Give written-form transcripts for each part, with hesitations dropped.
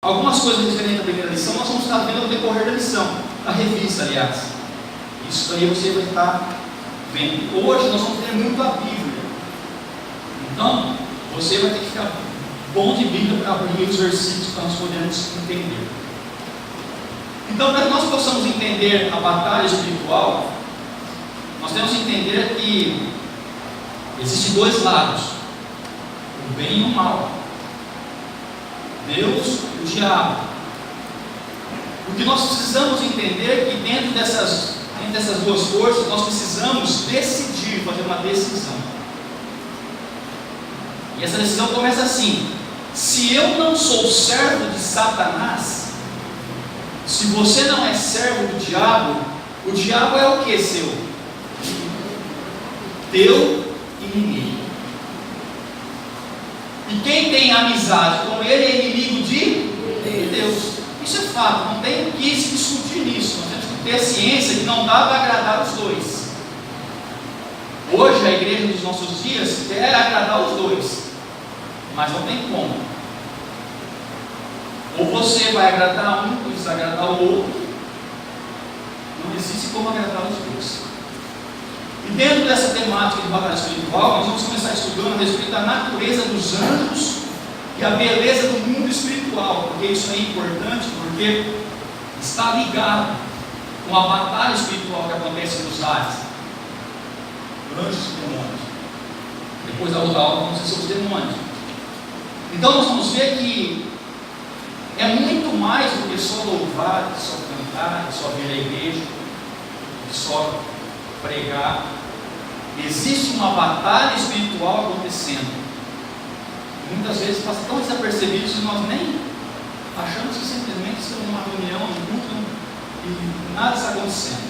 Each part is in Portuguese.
Algumas coisas referentes à primeira lição nós vamos estar vendo no decorrer da lição, da revista, aliás. Isso aí você vai estar vendo. Hoje nós vamos ter muito a Bíblia. Então, você vai ter que ficar bom de Bíblia para abrir os versículos para nós podermos entender. Então, para que nós possamos entender a batalha espiritual, nós temos que entender que existem dois lados, o bem e o mal, Deus e o diabo. O que nós precisamos entender é que dentro dessas duas forças, nós precisamos decidir, fazer uma decisão. E essa decisão começa assim: se eu não sou servo de Satanás, se você não é servo do diabo, o diabo é o que seu? Teu inimigo. E quem tem amizade com ele é inimigo de Deus. Isso é fato, não tem o que se discutir nisso. Nós temos que ter ciência que não dá para agradar os dois. Hoje a igreja dos nossos dias quer agradar os dois, mas não tem como. Ou você vai agradar um ou desagradar o outro. Não existe como agradar os dois. E dentro dessa temática de batalha espiritual, nós vamos começar estudando a respeito da natureza dos anjos e a beleza do mundo espiritual, porque isso é importante, porque está ligado com a batalha espiritual que acontece nos ares, anjos e demônios. Depois da outra aula vamos ver sobre os demônios. Então nós vamos ver que é muito mais do que só louvar, que só cantar, que só vir à igreja, que só pregar. Existe uma batalha espiritual acontecendo. Muitas vezes passa tão desapercebido que nós nem achamos que simplesmente estamos numa reunião, num culto, e nada está acontecendo.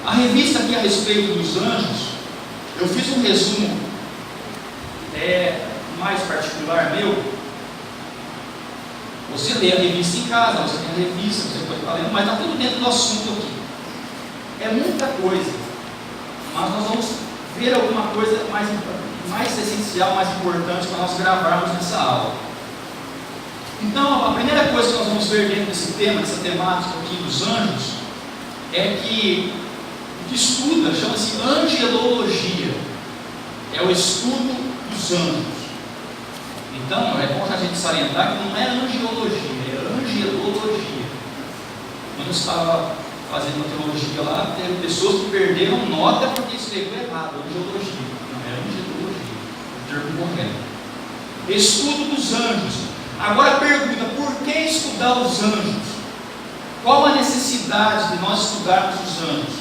A revista aqui a respeito dos anjos, eu fiz um resumo mais particular meu. Você lê a revista em casa, você tem a revista, você pode estar lendo, mas está tudo dentro do assunto aqui. É muita coisa, mas nós vamos ver alguma coisa mais essencial, mais importante para nós gravarmos nessa aula. Então, a primeira coisa que nós vamos ver dentro desse tema, dessa temática aqui dos anjos, é que o que estuda chama-se angelologia. É o estudo dos anjos. Então, é bom a gente salientar que não é angiologia, é angelologia. Quando eu estava fazendo teologia lá, teve pessoas que perderam nota porque escreveu errado, angiologia. Não é angelologia, é o termo correto. Estudo dos anjos. Agora pergunta, por que estudar os anjos? Qual a necessidade de nós estudarmos os anjos?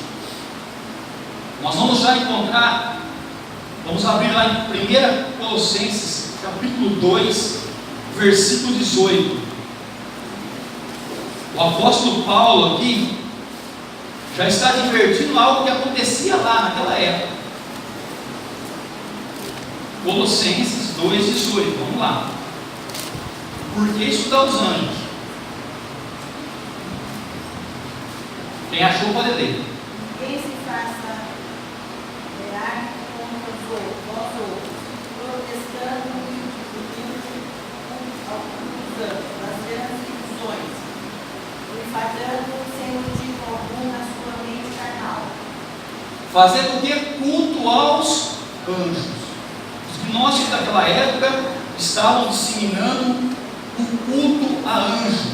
Nós vamos já encontrar, vamos abrir lá em 1 Colossenses, capítulo 2, versículo 18. O apóstolo Paulo aqui já está advertindo algo que acontecia lá naquela época. Colossenses 2,18, vamos lá. Por que estudar os anjos? Quem achou pode ler. Quem se faça verar contra vós outros, protestando e discutindo uns anos, nas grandes divisões, enfadando sem motivo algum na sua mente carnal. Fazendo o que? Culto aos anjos. Os gnósticos daquela época estavam disseminando o culto a anjo.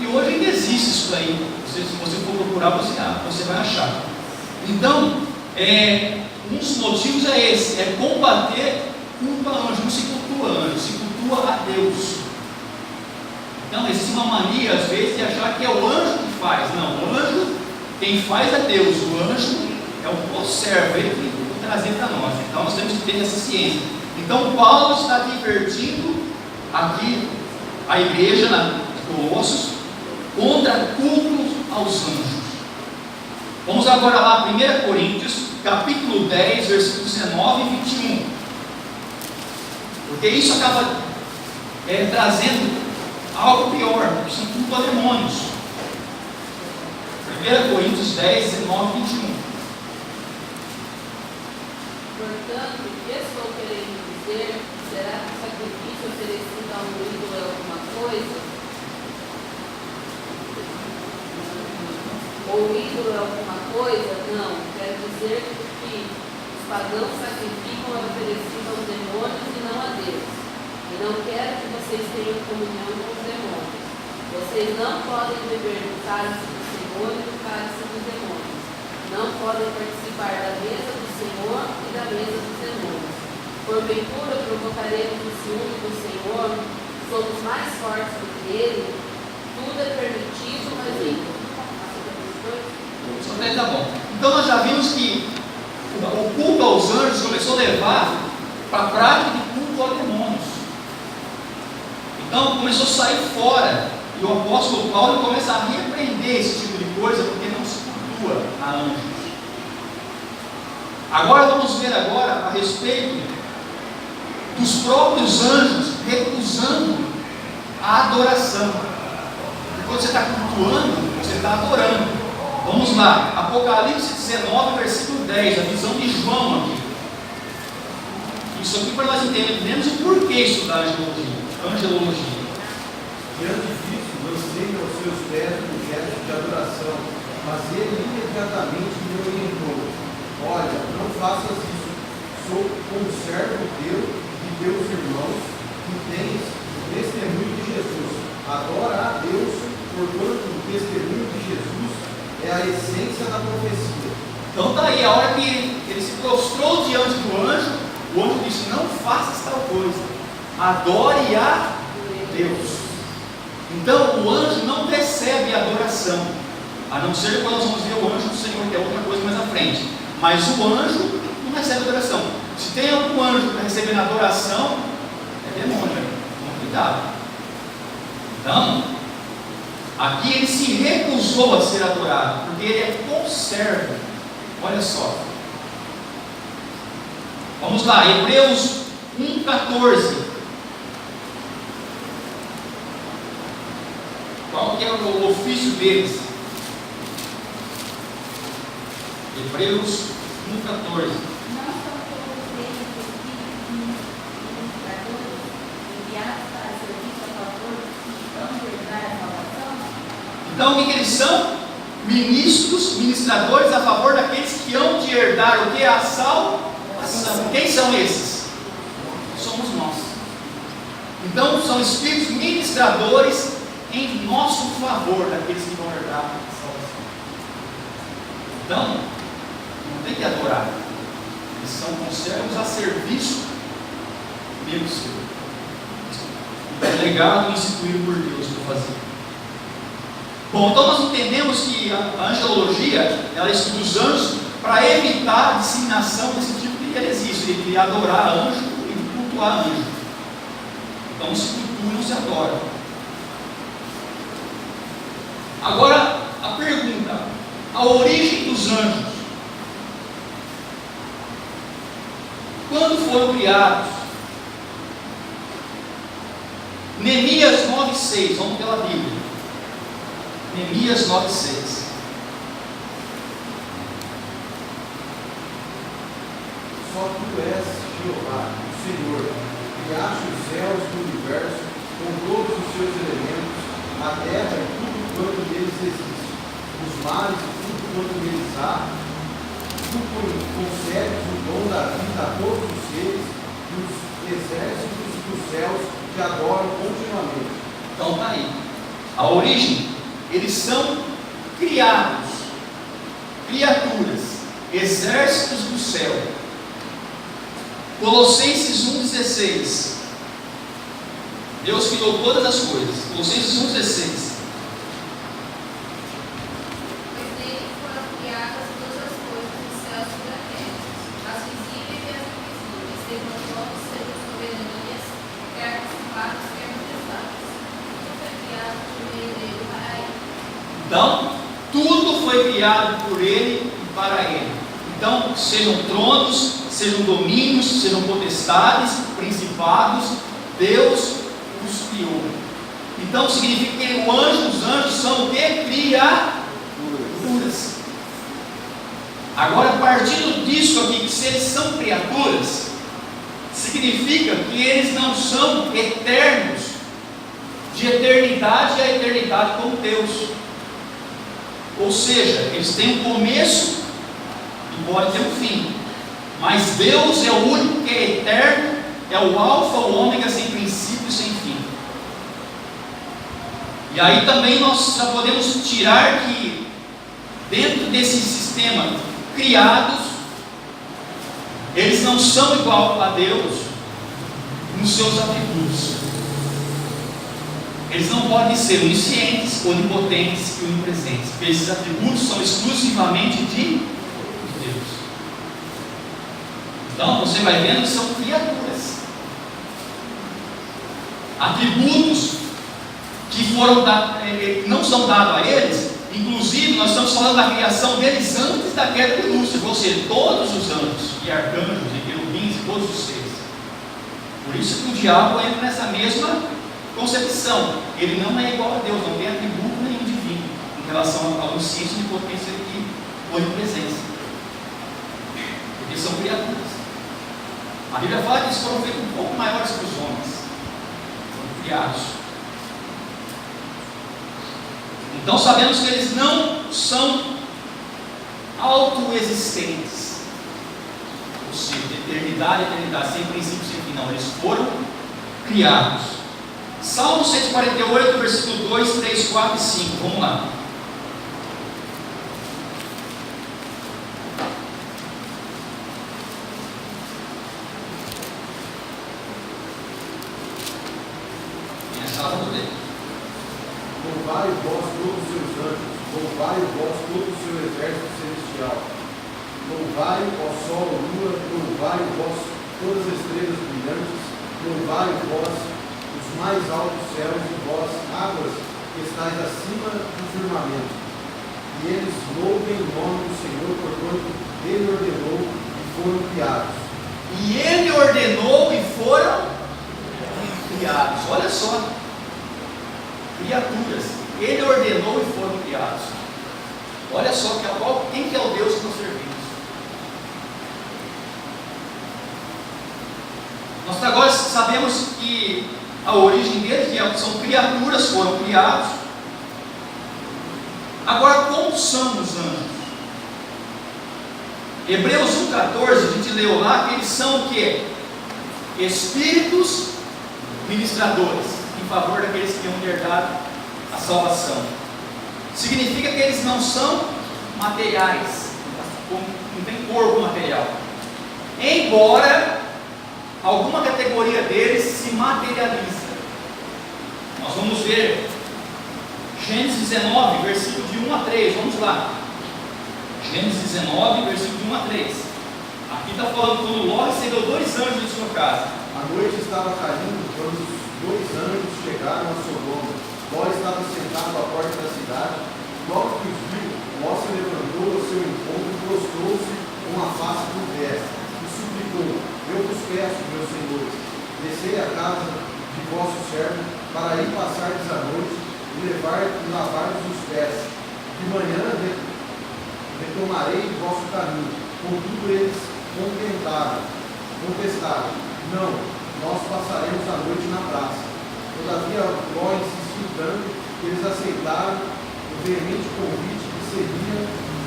E hoje ainda existe isso aí. Se você for procurar, você vai achar. Então, um dos motivos é esse: é combater culto a anjo. Não se cultua a anjo, se cultua a Deus. Então, existe uma mania, às vezes, de achar que é o anjo que faz. Não, o anjo, quem faz é Deus. O anjo é o servo, ele que vai trazer para nós. Então, nós temos que ter essa ciência. Então, Paulo está advertindo aqui a igreja de Colossos contra cultos aos anjos. Vamos agora lá, 1 Coríntios, capítulo 10, versículos 19 e 21. Porque isso acaba trazendo algo pior, que são culto a demônios. 1 Coríntios 10, 19 e 21. Portanto, que estou querendo dizer? Será que o sacrifício oferecido a um ídolo é alguma coisa? coisa? Não. Quero dizer que os pagãos sacrificam e ofereciam aos demônios e não a Deus. E não quero que vocês tenham comunhão com os demônios. Vocês não podem beber do cálice do Senhor e do cálice dos demônios. Não podem participar da mesa do Senhor e da mesa dos demônios. Porventura provocaremos o ciúme do Senhor, somos mais fortes do que Ele. Tudo é permitido, mas nem tudo. Só até tá bom. Então nós já vimos que o culto aos anjos começou a levar para a prática de culto aos demônios. Então começou a sair fora. E o apóstolo Paulo começa a repreender esse tipo de coisa, porque não se cultua a anjos. Agora vamos ver a respeito dos próprios anjos recusando a adoração. Porque quando você está cultuando, você está adorando. Vamos lá, Apocalipse 19, versículo 10, a visão de João aqui. Isso aqui para nós entendermos o porquê estudar angelologia. Diante disso, lancei aos seus pés um gesto de adoração, mas ele imediatamente me orientou: olha, não faças isso, sou conservo teu e teus irmãos, que tens o testemunho de Jesus. Adora a Deus, porquanto o testemunho de Jesus é a essência da profecia. Então está aí, a hora que ele se prostrou diante do anjo, o anjo disse: não faças tal coisa, adore a Deus. Então o anjo não recebe adoração, a não ser quando nós vamos ver o anjo do Senhor, que é outra coisa mais à frente. Mas o anjo não recebe adoração. Se tem algum anjo que está recebendo adoração, é demônio, toma cuidado. Então, aqui ele se recusou a ser adorado, porque ele é conservo. Olha só. Vamos lá, Hebreus 1,14. Qual que é o ofício deles? Hebreus 1,14. Não são todos eles espíritos ministradores enviados para serviço a favor dos que vão herdar a salvação? Então o que eles são? Ministros, ministradores a favor daqueles que hão de herdar o que? A salvação. Quem são esses? Somos nós. Então são espíritos ministradores em nosso favor daqueles que vão herdar a salvação. Então, não tem que adorar. Eles são conservos a serviço meu Senhor. É legado instituído por Deus para fazer. Bom, então nós entendemos que a angelologia, ela estuda os anjos para evitar a disseminação desse tipo de heresia, de adorar anjo e de cultuar anjo. Então não se cultua, não se adora. Agora, a pergunta: a origem dos anjos. Quando foram criados? Neemias 9,6, vamos pela Bíblia. Neemias 9,6. Só tu és Jeová, o Senhor, que criaste os céus do universo com todos os seus elementos, a terra e tudo quanto neles existe, os mares e tudo quanto neles há. Tu concedes o dom da vida a todos os seres e os exércitos dos céus te adoram continuamente. Então está aí. A origem, eles são criados, criaturas, exércitos do céu. Colossenses 1,16. Deus criou todas as coisas. Colossenses 1,16. Pois nele foram criadas todas as coisas dos céus e da terra, as visíveis e as invisíveis, sejam tronos, sejam soberanias, quer principados, quer majestades. Tudo foi criado por meio dele para ele. Então, tudo foi criado por Ele e para Ele. Então, sejam tronos, sejam domínios, sejam potestades, principados, Deus os criou. Então, significa que os anjos são o que? Criaturas. Agora, partindo disso aqui, que se eles são criaturas, significa que eles não são eternos, de eternidade a eternidade como Deus. Ou seja, eles têm um começo e pode ter um fim. Mas Deus é o único que é eterno, é o alfa, o ômega, sem princípio e sem fim. E aí também nós já podemos tirar que dentro desse sistema criados, eles não são igual a Deus nos seus atributos. Eles não podem ser oniscientes, onipotentes e onipresentes, porque esses atributos são exclusivamente de Deus. Então você vai vendo que são criaturas, atributos que não são dados a eles. Inclusive nós estamos falando da criação deles antes da queda de Lúcifer, ou seja, todos os anjos e arcanjos e querubins e todos os seres. Por isso que o diabo entra nessa mesma concepção. Ele não é igual a Deus, não tem atributo nenhum divino em relação à onisciência, onipotência e onipresença, porque são criaturas. A Bíblia fala que eles foram feitos um pouco maiores que os homens, foram criados. Então sabemos que eles não são autoexistentes, ou seja, de eternidade, sem princípio, sem fim. Não, eles foram criados. Salmo 148, versículo 2, 3, 4 e 5. Vamos lá. Quem achava do dele? Louvai vós todos os seus anjos, louvai vós todo o seu exército celestial. Louvai, ó sol, ó lua, louvai vós todas as estrelas brilhantes, louvai vós os mais altos céus e vós águas que estáis acima do firmamento. E eles louvem o nome do Senhor, porquanto Ele ordenou e foram criados. E Ele ordenou e foram criados. Olha só, criaturas. Ele ordenou e foram criados. Olha só quem que é o Deus que nós servimos. Nós agora sabemos que a origem deles, que são criaturas, foram criados. Agora, como são os anjos? Hebreus 1,14, a gente leu lá que eles são o quê? Espíritos ministradores em favor daqueles que iam herdar a salvação. Significa que eles não são materiais, não tem corpo material, embora alguma categoria deles se materializa. Nós vamos ver Gênesis 19, versículo de 1 a 3, vamos lá. Gênesis 19, versículo de 1 a 3. Aqui está falando quando Ló recebeu 2 anjos em sua casa. A noite estava caindo quando os 2 anjos chegaram a Sodoma. Ló estava sentado à porta da cidade. Logo que os viu, Ló se levantou ao seu encontro e prostrou-se com a face por terra e suplicou: eu vos peço, meus senhores, descei à casa de vosso servo para ir passardes a noite e lavar-vos os pés. De manhã retomarei o vosso caminho. Contudo eles contestaram: não, nós passaremos a noite na praça. Todavia Ló insistiu tanto que eles aceitaram o veemente convite que seria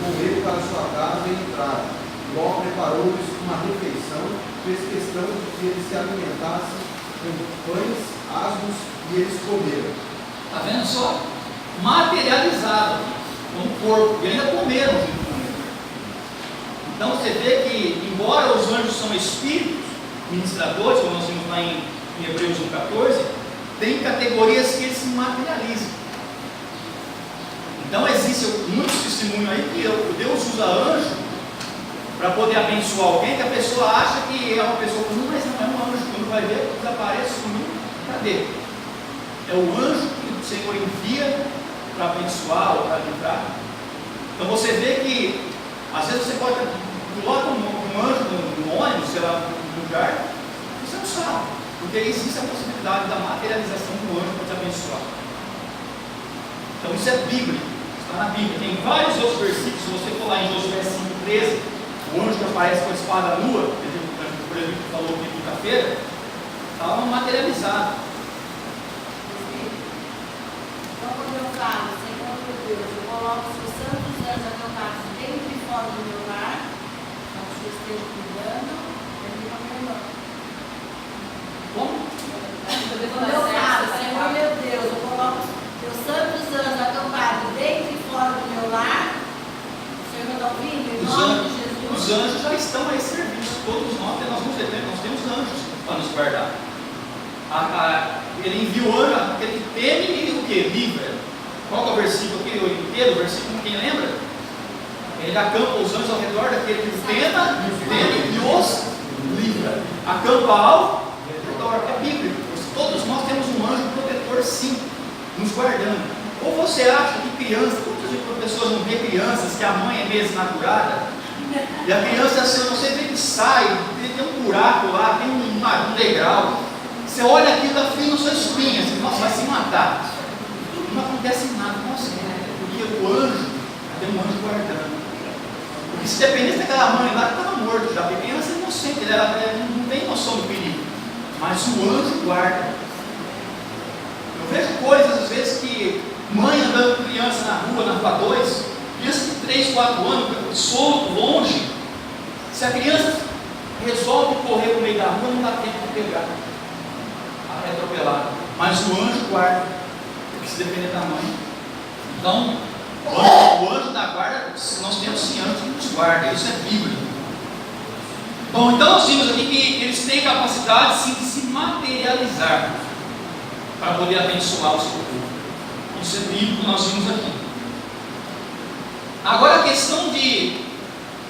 com ele para sua casa e entraram. Ló preparou-lhes uma refeição, fez questão de que eles se alimentassem com pães asmos e eles comeram. Está vendo só? Materializado como corpo, e ainda comeram junto com ele. Então você vê que, embora os anjos são espíritos ministradores, como nós vimos lá em Hebreus 1,14, tem categorias que eles se materializam. Então existe muitos testemunhos aí que Deus usa anjo para poder abençoar alguém, que a pessoa acha que é uma pessoa, mas não é um anjo, quando vai ver, desaparece, sumiu, cadê? É o anjo que o Senhor envia para abençoar ou para livrar. Então você vê que às vezes você pode colocar um anjo no ônibus, sei lá, no lugar, você não sabe, porque existe a possibilidade da materialização do anjo para te abençoar. Então isso é bíblico, está na Bíblia. Tem vários outros versículos, se você for lá em Josué 5,13, o anjo que aparece com a espada nua, por exemplo, que falou aqui quinta-feira, estava materializado. Então, quando eu falo, Senhor meu Deus, eu coloco os santos anjos acampados dentro e fora do meu lar, onde eu esteja cuidando, termina meu irmão. Como? Quando eu falo, Senhor meu Deus, eu coloco os santos anjos acampados dentro e fora do meu lar, o Senhor está ouvindo? Em nome de Jesus. Os anjos já estão a esse serviço. Todos nós temos anjos para nos guardar. Ele envia o anjo, aquele que teme e o que? Livra. Qual que é o versículo aqui? O inteiro, o versículo, quem lembra? Ele acampa os anjos ao redor daquele que teme e os livra. Acampa ao redor. É bíblico. Todos nós temos um anjo protetor, sim, nos guardando. Ou você acha que criança, quantas pessoas não vê crianças que a mãe é meio desnaturada? E a criança, assim, você vê que sai, tem um buraco lá, tem um degrau. Você olha aquilo da fria na sua espinha, assim, nossa, vai se matar. Não acontece nada, nossa, porque o anjo, tem um anjo guardando. Porque se dependesse daquela mãe lá, que estava morto já, porque a criança é inocente, ela não tem noção do perigo. Mas o anjo guarda. Eu vejo coisas, às vezes, que mãe andando com criança na rua, na rua 2, criança de 3, 4 anos, solto, longe. Se a criança resolve correr no meio da rua, não dá tempo de pegar, é atropelado. Mas o anjo guarda, porque se depender da mãe. Então, o anjo da guarda, nós temos sim anjo que nos guarda, isso é bíblico. Bom, então nós vimos aqui que eles têm capacidade sim de se materializar para poder abençoar o seu povo. Isso é bíblico, nós vimos aqui. Agora a questão de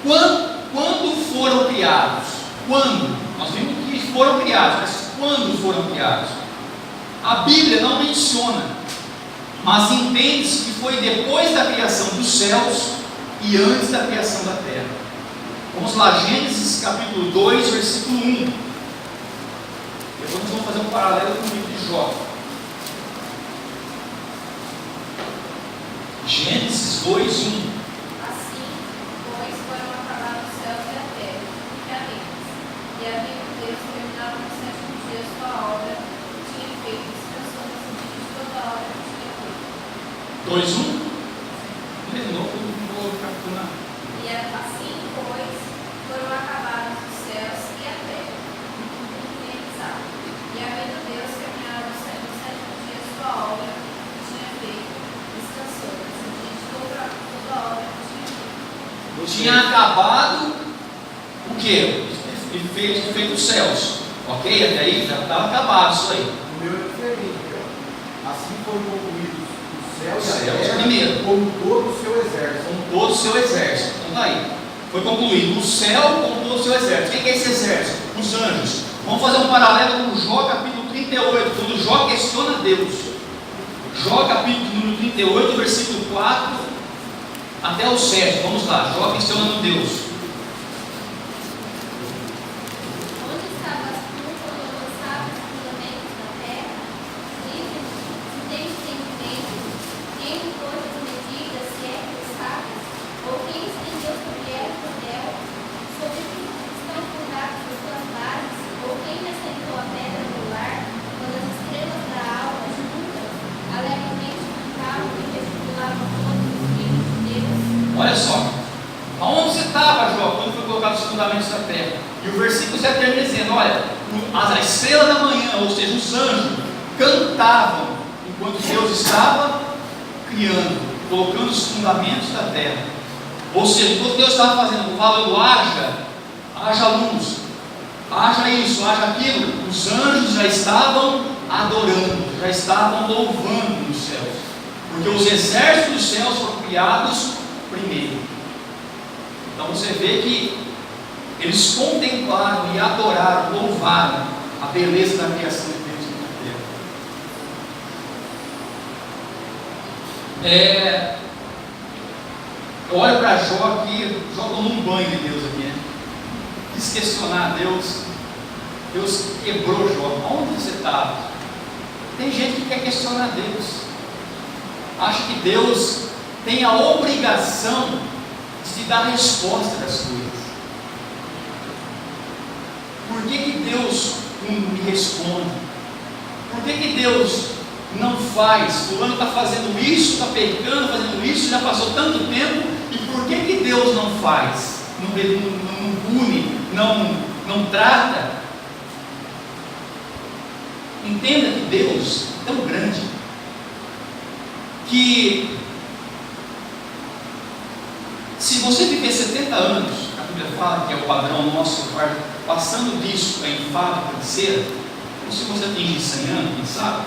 quando foram criados. Quando? Nós vimos que foram criados, mas quando foram criados? A Bíblia não menciona, mas entende-se que foi depois da criação dos céus e antes da criação da terra. Vamos lá, Gênesis capítulo 2, versículo 1. Depois nós vamos fazer um paralelo com o livro de Jó. Gênesis 2, 1. Assim, pois, foram acabados os céus e a terra, e a e havendo Deus terminado no sétimo dia sua obra, tinha feito, descansou nesse dia de toda a obra que tinha feito. 2, 1. De novo, não vou capturar. E assim, pois, foram acabados os céus e a terra, e havendo Deus terminado no sétimo dia sua obra que tinha feito, descansou nesse dia de toda a obra que tinha feito. Tinha acabado o quê? Feito os céus. Ok? Até aí já estava acabado isso aí. O meu é diferente, ó. Assim foram concluídos os céus Os e a céus terra, primeiro. como todo o seu exército. Com todo o seu exército. Então está aí. Foi concluído o céu com todo o seu exército. O que é esse exército? Os anjos. Vamos fazer um paralelo com Jó capítulo 38, quando Jó questiona Deus. Jó capítulo número 38, versículo 4 até o 7. Vamos lá, Jó questionando Deus. Onde estavas tu quando eu lançava os fundamentos da terra? Diz-me, se tens entendimento, quem impôs as medidas, se é que tu sabes? Ou quem estendeu sobre ela o cordel? Sobre que estão fundadas as tuas bases? Ou quem assentou a pedra angular, quando as estrelas da alva juntas alegremente cantavam e gesticulavam todos os filhos de Deus? Olha só. Aonde você estava, Jó, quando foi colocado os fundamentos da terra? E o versículo 7 termina dizendo: olha, as estrelas da manhã, ou seja, os anjos, cantavam enquanto Deus estava criando, colocando os fundamentos da terra. Ou seja, enquanto Deus estava falando, haja luz, haja isso, haja aquilo, os anjos já estavam adorando, já estavam louvando nos céus, porque os exércitos dos céus foram criados primeiro. Então você vê que eles contemplaram e adoraram, louvaram a beleza da criação de Deus na terra. Eu olho para Jó aqui, Jó tomou um banho de Deus aqui, né? Quis questionar a Deus. Deus quebrou Jó. Onde você estava? Tem gente que quer questionar Deus, acha que Deus tem a obrigação de te dar a resposta das coisas. Por que Deus não me responde? Por que Deus não faz. Fulano está fazendo isso, está pecando, fazendo isso, já passou tanto tempo, e por que Deus não faz? Não pune, não trata? Entenda que Deus é tão grande que se você viver 70 anos, a Bíblia fala que é o padrão nosso, passando disso é enfado, canseira, ou se você atingir 100 anos, quem sabe,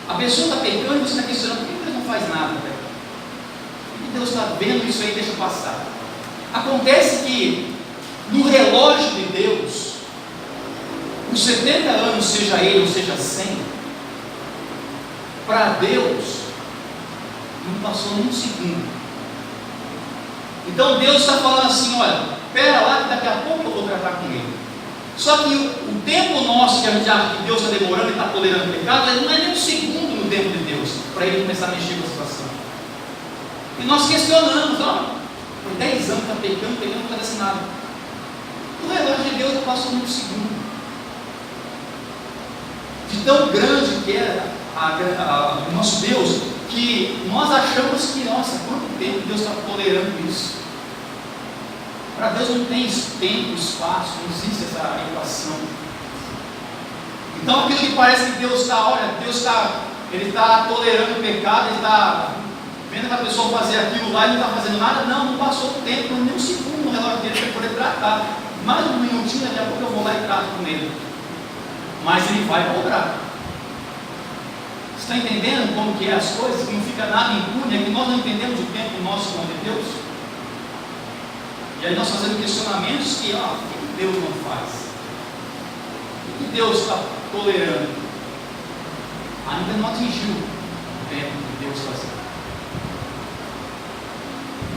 a pessoa está pecando e você está questionando: por que Deus não faz nada? Por que Deus está vendo isso aí e deixa passar? Acontece que no relógio de Deus, os 70 anos, seja ele ou seja 100, para Deus não passou nem um segundo. Então Deus está falando assim: olha, espera lá que daqui a pouco eu vou tratar com ele. Só que o tempo nosso, que a gente acha que Deus está demorando e está tolerando o pecado, ele não é nem um segundo no tempo de Deus, para ele começar a mexer com a situação. E nós questionamos: ó, por 10 anos está pecando, não acontece nada. O relógio de Deus não passou nem um segundo. De tão grande que é o nosso Deus, que nós achamos que, nossa, quanto tempo Deus está tolerando isso? Para Deus não tem tempo, espaço, não existe essa equação. Então aquilo que parece que Deus está, olha, Ele está tolerando o pecado, Ele está vendo que a pessoa fazer aquilo lá e não está fazendo nada. Não passou o tempo, nem um segundo no relógio dele para poder tratar. Mais um minutinho, daqui a pouco eu vou lá e trato com ele. Mas Ele vai cobrar. Está entendendo como que é as coisas? Que não fica nada impune, é que nós não entendemos o tempo nosso com Deus. E aí nós fazemos questionamentos que, o que Deus não faz? O que Deus está tolerando? Ainda não atingiu o tempo que Deus está fazendo.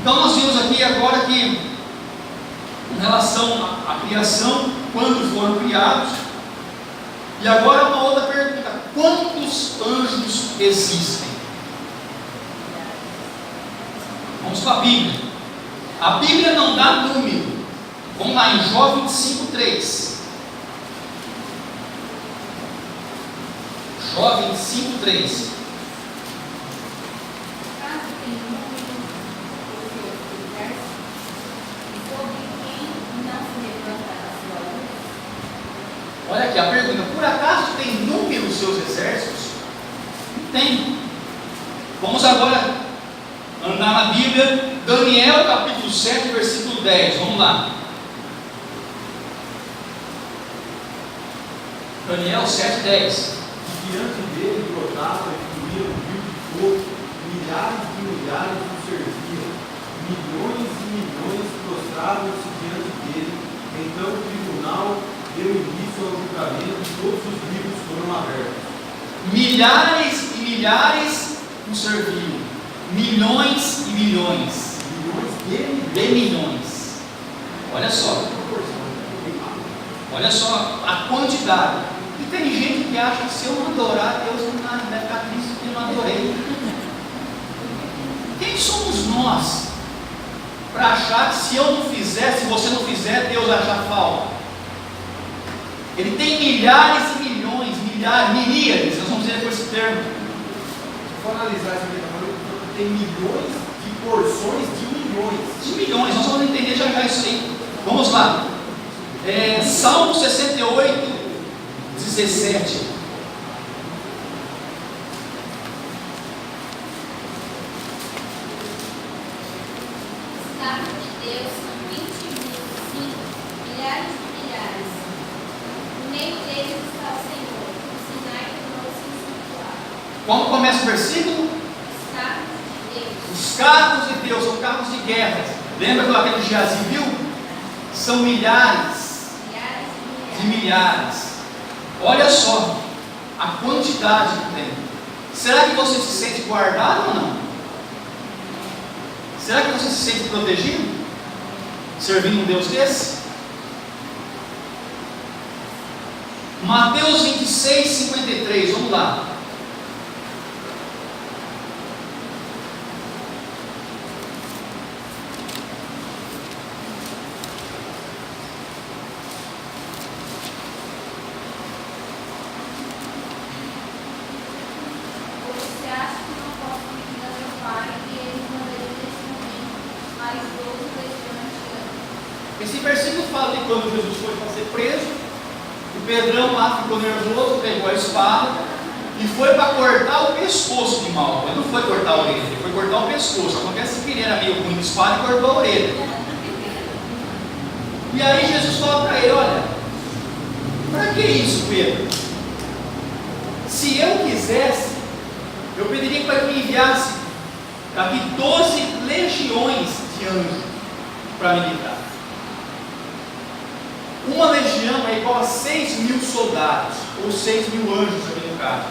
Então nós vimos aqui agora que, em relação à criação, quando foram criados, e agora uma outra pergunta: quantos anjos existem? Vamos para a Bíblia. A Bíblia não dá número. Vamos lá em Jó 25:3. Jó 25:3. Olha aqui a pergunta: por acaso tem número os seus exércitos? Não tem. Vamos agora andar na Bíblia. Daniel capítulo 7, versículo 10. Vamos lá. Daniel 7, 10. E diante dele brotava e fluía um rio de fogo, milhares de milhares o serviam, milhões e milhões prostravam-se diante dele. Então o tribunal deu início ao julgamento e todos os livros foram abertos. Milhares e milhares o serviam, milhões e milhões. De milhões. Olha só a quantidade. E tem gente que acha que se eu não adorar Deus, não vai ficar triste porque eu não adorei. Quem somos nós para achar que se eu não fizer, se você não fizer, Deus vai achar falta? Ele tem milhares e milhões, miríades, nós vamos dizer com esse termo. Se for analisar isso aqui, tem milhões de porções de milhões. De milhões, nós vamos entender já isso aí. Vamos lá. Salmo 68, 17. Os carros de Deus são 20.000, milhares de milhares. No meio deles está o Senhor, o Sinai tornou-se santuário. Como começa o versículo? Os carros de Deus. Os carros de Deus são carros de guerra. Lembra que aquele Geazi viu? São milhares de milhares. Olha só a quantidade que tem. Será que você se sente guardado ou não? Será que você se sente protegido? Servindo um Deus desse? Mateus 26, 53, vamos lá. Esse versículo fala que quando Jesus foi para ser preso, o Pedrão lá ficou nervoso, pegou a espada e foi para cortar o pescoço de Malco. Ele não foi cortar a orelha, ele foi cortar o pescoço. Acontece que ele era meio ruim de espada e cortou a orelha. E aí Jesus fala para ele: olha, para que isso, Pedro? Se eu quisesse, eu pediria para que me enviasse aqui 12 legiões de anjos para me livrar. Uma legião é igual a 6.000 soldados, ou 6.000 anjos aqui no caso.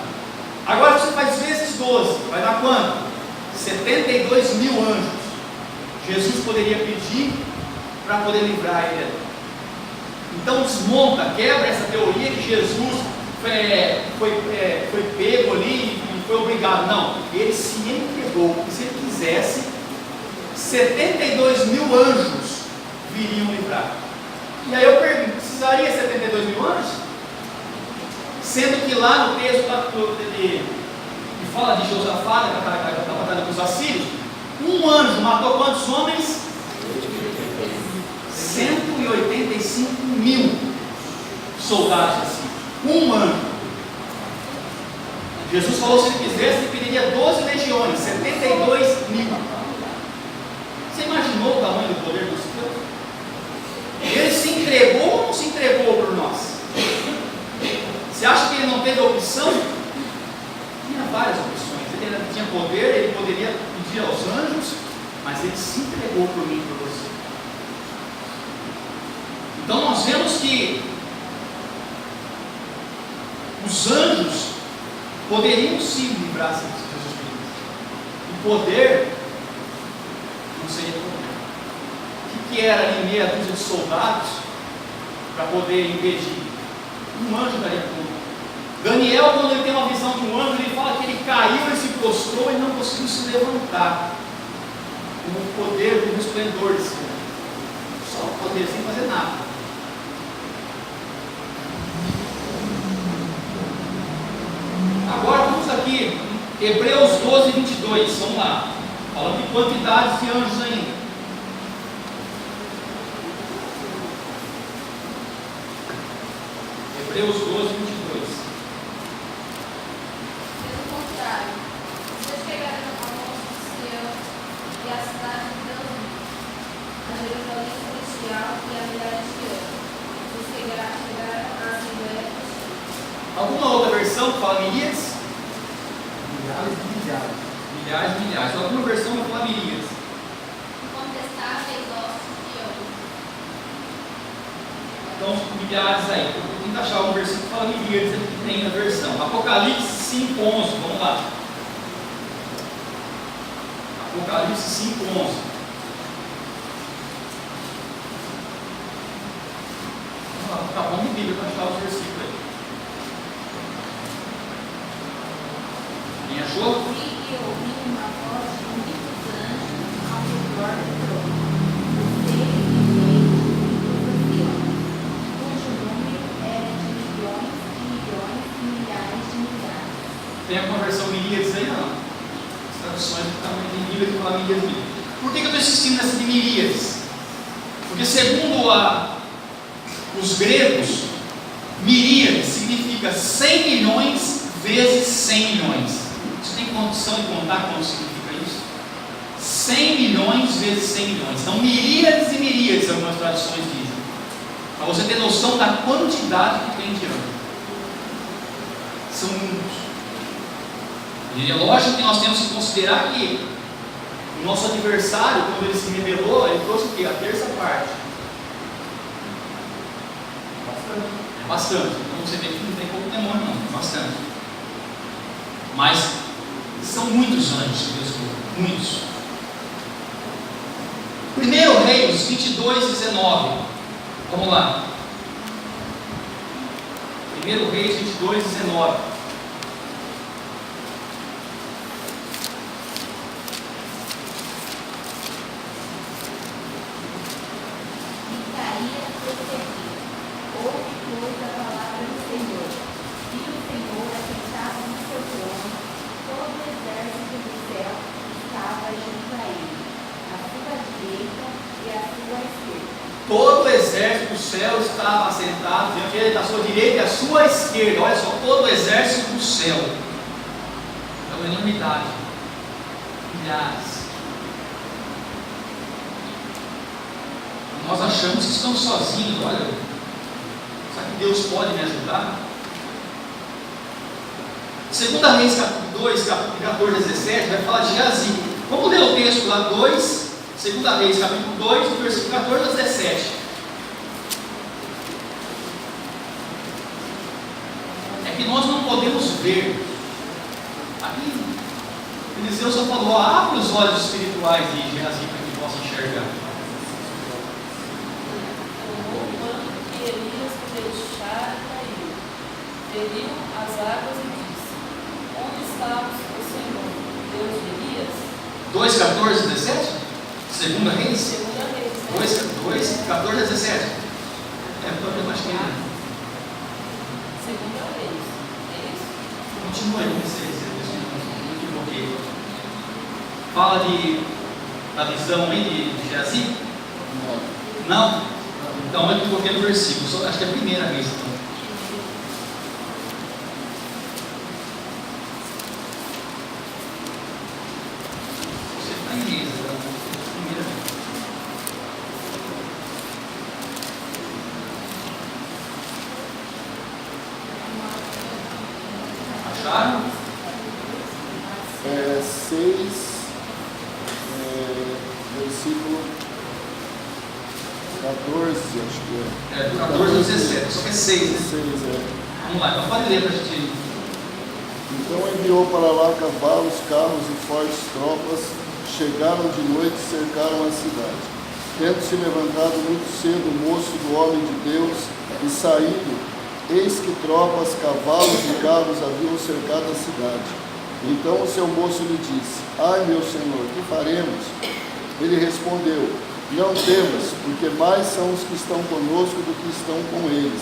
Agora você faz vezes 12, vai dar quanto? 72.000 anjos. Jesus poderia pedir para poder livrar ele. Então desmonta, quebra essa teoria que Jesus foi pego ali e foi obrigado. Não, ele se entregou, porque se ele quisesse, 72.000 anjos viriam livrar. E aí eu pergunto, precisaria 72.000 anjos? Sendo que lá no texto que fala de Josafá, da batalha dos assírios, um anjo matou quantos homens? 185.000 soldados assim. Um anjo. Jesus falou que se ele quisesse, ele pediria 12 legiões, 72.000. Você imaginou o tamanho do poder do Senhor? Ele se entregou ou não se entregou por nós? Você acha que ele não teve opção? Tinha várias opções. Ele tinha poder, ele poderia pedir aos anjos, mas ele se entregou por mim e por você. Então nós vemos que os anjos poderiam sim livrar se Jesus quisesse. O poder não seria poder. O que era ali meia dúzia de soldados para poder impedir? Um anjo daria conta. Daniel, quando ele tem uma visão de um anjo, ele fala que ele caiu, ele se prostrou e não conseguiu se levantar. Com o poder do resplendor desse anjo. Só o poder, sem fazer nada. Agora vamos aqui, Hebreus 12, 22, vamos lá, falando de quantidades de anjos ainda. Hebreus 12, 22. Pelo contrário, vocês chegaram ao monte de Sião e à cidade de Deus, a Jerusalém celestial e a milhares de anos. Vocês chegaram à Assembleia dos Santos. Alguma outra versão que fala miríades? Milhares de milhares. Milhares de milhares. Alguma versão vai falar miríades. Incontestáveis ossos de ouro. Então, milhares aí. Eu vou tentar achar um versículo que fala miríades aqui que tem na versão. Apocalipse 5:11, vamos lá. Apocalipse 5:11. Tá bom de Bíblia para achar os versículos aí. Quem achou? Vi e ouvi uma voz de muitos anjos ao redor do trono, dos seres viventes e dos anciãos, cujo número era de milhões e milhares de milhares. Tem alguma versão miríades aí? Não. As traduções que também tem Bíblia que fala miríades. Por que eu estou insistindo nessa de miríades? Porque segundo os gregos, miríades significa 100 milhões vezes 100 milhões. Você tem condição de contar quanto significa isso? 100 milhões vezes 100 milhões. Então, miríades e miríades, algumas traduções dizem. Para você ter noção da quantidade que tem de anjos. São muitos. E é lógico que nós temos que considerar que o nosso adversário, quando ele se rebelou, ele trouxe o quê? A terça parte. É bastante. Então você vê que não tem pouco demônio, não. É bastante. Mas são muitos anjos que Deus criou. Muitos. 1 Reis 22:19. Vamos lá. 1 Reis 22:19. Micaías prosseguiu: ouve, pois, a palavra do Senhor. E o Senhor assentava no seu trono, todo o exército do céu estava junto a ele, à sua direita e à sua esquerda. Todo o exército do céu estava assentado diante dele, à sua direita e à sua esquerda. Olha só, todo o exército do céu. É uma enormidade. Milhares. Nós achamos que estamos sozinhos. Olha, será que Deus pode me ajudar? 2 Reis capítulo 2, capítulo 14 a 17, vai falar de Geazi. Vamos ler o texto lá, 2 Reis capítulo 2, versículo 14 a 17. É que nós não podemos ver. Aqui, Eliseu só falou: abre os olhos espirituais de Geazi para que possa enxergar. Que Elias deixara cair, feriu as águas e disse: onde está o Senhor, Deus de Elias? 2, 14 a 17? 2 Reis? 2, 14 a 17. É, porque eu acho que é. Segunda Reis. É isso? Continua aí, eu me equivoquei. Fala da visão aí de Geazi? Não? Então eu me equivoquei no versículo. Acho que é a primeira vez. Então. Você está em Reis, então. Primeira vez. Acharam? 6, versículo 14, acho que é. É, do 14 ao 17, só que é 6, né? 6, é. Vamos lá, então pode ler para a gente. Então enviou para lá cavalos, carros e fortes tropas, chegaram de noite e cercaram a cidade. Tendo se levantado muito cedo o moço do homem de Deus e saído, eis que tropas, cavalos e carros haviam cercado a cidade. Então o seu moço lhe disse: ai, meu senhor, que faremos? Ele respondeu: não temas, porque mais são os que estão conosco do que estão com eles.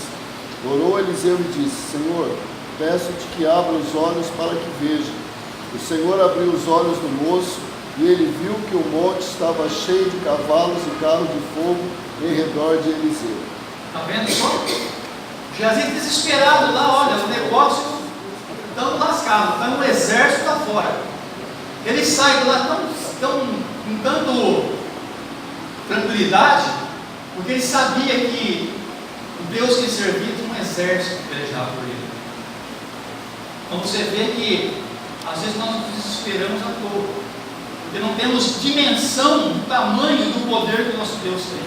Orou Eliseu e disse: Senhor, peço-te que abra os olhos para que veja. O Senhor abriu os olhos do moço, e ele viu que o monte estava cheio de cavalos e carros de fogo em redor de Eliseu. Está vendo só? Geazi desesperado lá, olha, o negócio tão lascado, tá no exército lá fora. Ele sai de lá com tanto tranquilidade, porque ele sabia que o Deus que ele servia tinha um exército que pelejava por ele. Então você vê que às vezes nós nos desesperamos à toa, porque não temos dimensão do tamanho do poder que o nosso Deus tem.